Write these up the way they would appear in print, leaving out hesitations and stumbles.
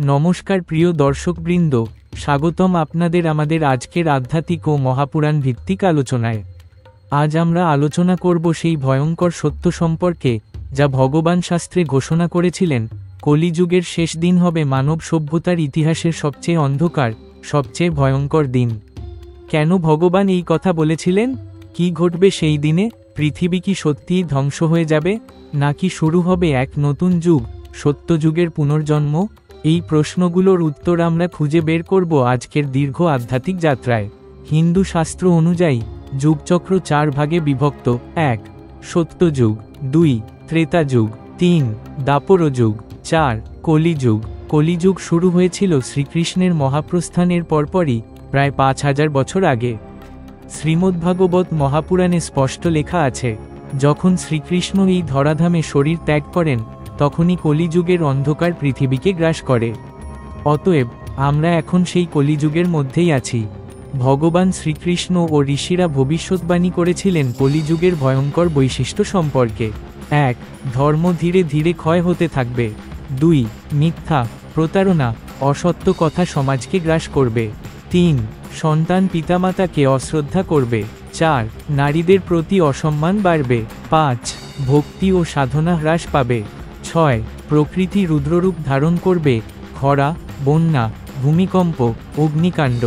নমস্কার প্রিয় দর্শকবৃন্দ, স্বাগতম আপনাদের আমাদের আজকের আধ্যাত্মিক ও মহাপুরাণ ভিত্তিক আলোচনায়। আজ আমরা আলোচনা করব সেই ভয়ঙ্কর সত্য সম্পর্কে যা ভগবান শাস্ত্রে ঘোষণা করেছিলেন। কলিযুগের শেষ দিন হবে মানব সভ্যতার ইতিহাসের সবচেয়ে অন্ধকার, সবচেয়ে ভয়ঙ্কর দিন। কেন ভগবান এই কথা বলেছিলেন? কি ঘটবে সেই দিনে? পৃথিবী কি সত্যিই ধ্বংস হয়ে যাবে, নাকি শুরু হবে এক নতুন যুগ, সত্যযুগের পুনর্জন্ম? এই প্রশ্নগুলোর উত্তর আমরা খুঁজে বের করব আজকের দীর্ঘ আধ্যাত্মিক যাত্রায়। হিন্দু শাস্ত্র অনুযায়ী যুগচক্র 4 ভাগে বিভক্ত। 1. সত্যযুগ, 2. ত্রেতা যুগ, 3. দাপর যুগ, 4. কলিযুগ। কলিযুগ শুরু হয়েছিল শ্রীকৃষ্ণের মহাপ্রস্থানের পরপরই, প্রায় 5000 বছর আগে। শ্রীমদ্ভাগবত মহাপুরাণে স্পষ্ট লেখা আছে, যখন শ্রীকৃষ্ণ এই ধরাধামে শরীর ত্যাগ করেন, তখনই কলিযুগের অন্ধকার পৃথিবীকে গ্রাস করে। অতএব আমরা এখন সেই কলিযুগের মধ্যেই আছি। ভগবান শ্রীকৃষ্ণ ও ঋষিরা ভবিষ্যৎবাণী করেছিলেন কলিযুগের ভয়ঙ্কর বৈশিষ্ট্য সম্পর্কে। 1. ধর্ম ধীরে ধীরে ক্ষয় হতে থাকবে। 2. মিথ্যা, প্রতারণা, অসত্য কথা সমাজকে গ্রাস করবে। 3. সন্তান পিতামাতাকে অশ্রদ্ধা করবে। 4. নারীদের প্রতি অসম্মান বাড়বে। 5. ভক্তি ও সাধনা হ্রাস পাবে। 6. প্রকৃতি রুদ্ররূপ ধারণ করবে, খরা, বন্যা, ভূমিকম্প, অগ্নিকাণ্ড।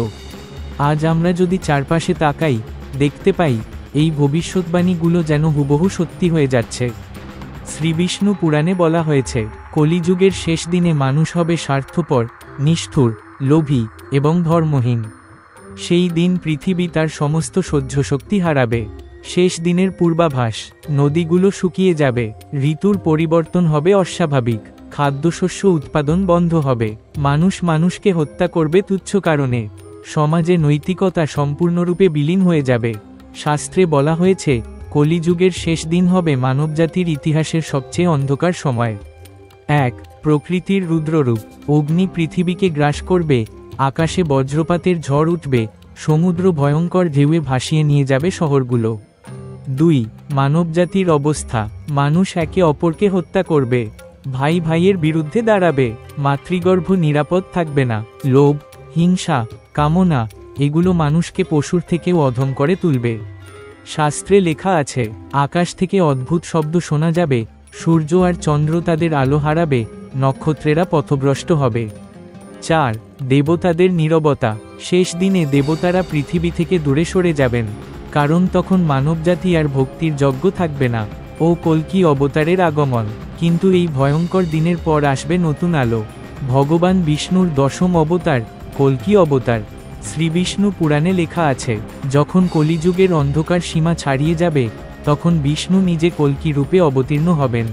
আজ আমরা যদি চারপাশে তাকাই, দেখতে পাই এই ভবিষ্যৎবাণীগুলো যেন হুবহু সত্যি হয়ে যাচ্ছে। শ্রীবিষ্ণু পুরাণে বলা হয়েছে, কলিযুগের শেষ দিনে মানুষ হবে স্বার্থপর, নিষ্ঠুর, লোভী এবং ধর্মহীন। সেই দিন পৃথিবী তার সমস্ত সহ্যশক্তি হারাবে। শেষ দিনের পূর্বাভাস, নদীগুলো শুকিয়ে যাবে, ঋতুর পরিবর্তন হবে অস্বাভাবিক, খাদ্যশস্য উৎপাদন বন্ধ হবে, মানুষ মানুষকে হত্যা করবে তুচ্ছ কারণে, সমাজে নৈতিকতা সম্পূর্ণরূপে বিলীন হয়ে যাবে। শাস্ত্রে বলা হয়েছে, কলিযুগের শেষ দিন হবে মানবজাতির ইতিহাসের সবচেয়ে অন্ধকার সময়। 1. প্রকৃতির রুদ্ররূপ, অগ্নি পৃথিবীকে গ্রাস করবে, আকাশে বজ্রপাতের ঝড় উঠবে, সমুদ্র ভয়ঙ্কর ঢেউয়ে ভাসিয়ে নিয়ে যাবে শহরগুলো। 2. মানবজাতির অবস্থা, মানুষ একে অপরকে হত্যা করবে, ভাই ভাইয়ের বিরুদ্ধে দাঁড়াবে, মাতৃগর্ভ নিরাপদ থাকবে না, লোভ, হিংসা, কামনা, এগুলো মানুষকে পশুর থেকেও অধম করে তুলবে। শাস্ত্রে লেখা আছে, আকাশ থেকে অদ্ভুত শব্দ শোনা যাবে, সূর্য আর চন্দ্র তাদের আলো হারাবে, নক্ষত্রেরা পথভ্রষ্ট হবে। 4. দেবতাদের নীরবতা, শেষ দিনে দেবতারা পৃথিবী থেকে দূরে সরে যাবেন, কারণ তখন মানবজাতি আর ভক্তির যজ্ঞ থাকবে না, ও কল্কি অবতারের আগমন। কিন্তু এই ভয়ঙ্কর দিনের পর আসবে নতুন আলো। ভগবান বিষ্ণুর 10ম অবতার, কল্কি অবতার। শ্রীবিষ্ণু পুরাণে লেখা আছে, যখন কলিযুগের অন্ধকার সীমা ছাড়িয়ে যাবে, তখন বিষ্ণু নিজে কল্কি রূপে অবতীর্ণ হবেন।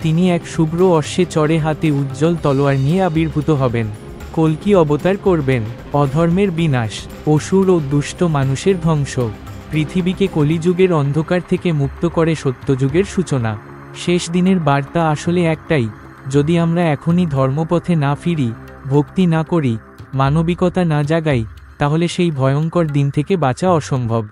তিনি এক শুভ্র অশ্বে চড়ে, হাতে উজ্জ্বল তলোয়ার নিয়ে আবির্ভূত হবেন। কল্কি অবতার করবেন অধর্মের বিনাশ, অসুর ও দুষ্ট মানুষের ধ্বংস, পৃথিবীকে কলিযুগের অন্ধকার থেকে মুক্ত করে সত্যযুগের সূচনা। শেষ দিনের বার্তা আসলে একটাই, যদি আমরা এখনই ধর্মপথে না ফিরি, ভক্তি না করি, মানবিকতা না জাগাই, তাহলে সেই ভয়ঙ্কর দিন থেকে বাঁচা অসম্ভব।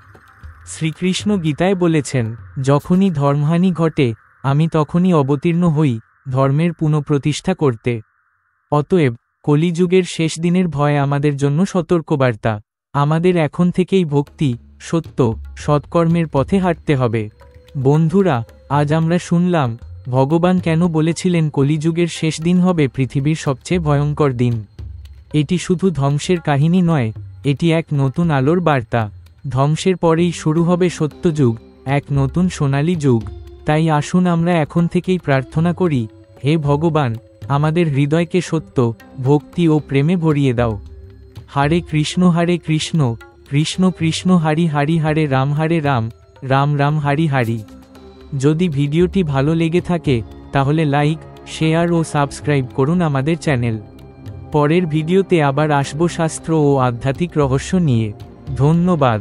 শ্রীকৃষ্ণ গীতায় বলেছেন, যখনই ধর্মহানি ঘটে, আমি তখনই অবতীর্ণ হই ধর্মের পুনঃপ্রতিষ্ঠা করতে। অতএব কলিযুগের শেষ দিনের ভয় আমাদের জন্য সতর্কবার্তা। আমাদের এখন থেকেই ভক্তি, সত্য, সৎকর্মের পথে হাঁটতে হবে। বন্ধুরা, আজ আমরা শুনলাম ভগবান কেন বলেছিলেন কলিযুগের শেষ দিন হবে পৃথিবীর সবচেয়ে ভয়ঙ্কর দিন। এটি শুধু ধ্বংসের কাহিনী নয়, এটি এক নতুন আলোর বার্তা। ধ্বংসের পরেই শুরু হবে সত্যযুগ, এক নতুন সোনালী যুগ। তাই আসুন আমরা এখন থেকেই প্রার্থনা করি, হে ভগবান, আমাদের হৃদয়কে সত্য, ভক্তি ও প্রেমে ভরিয়ে দাও। হরে কৃষ্ণ কৃষ্ণ কৃষ্ণ হরি হরি, হরে রাম রাম রাম হরি হরি। যদি ভিডিওটি ভালো লেগে থাকে, তাহলে লাইক, শেয়ার ও সাবস্ক্রাইব করুন আমাদের চ্যানেল। পরের ভিডিওতে আবার আসব শাস্ত্র ও আধ্যাত্মিক রহস্য নিয়ে। ধন্যবাদ।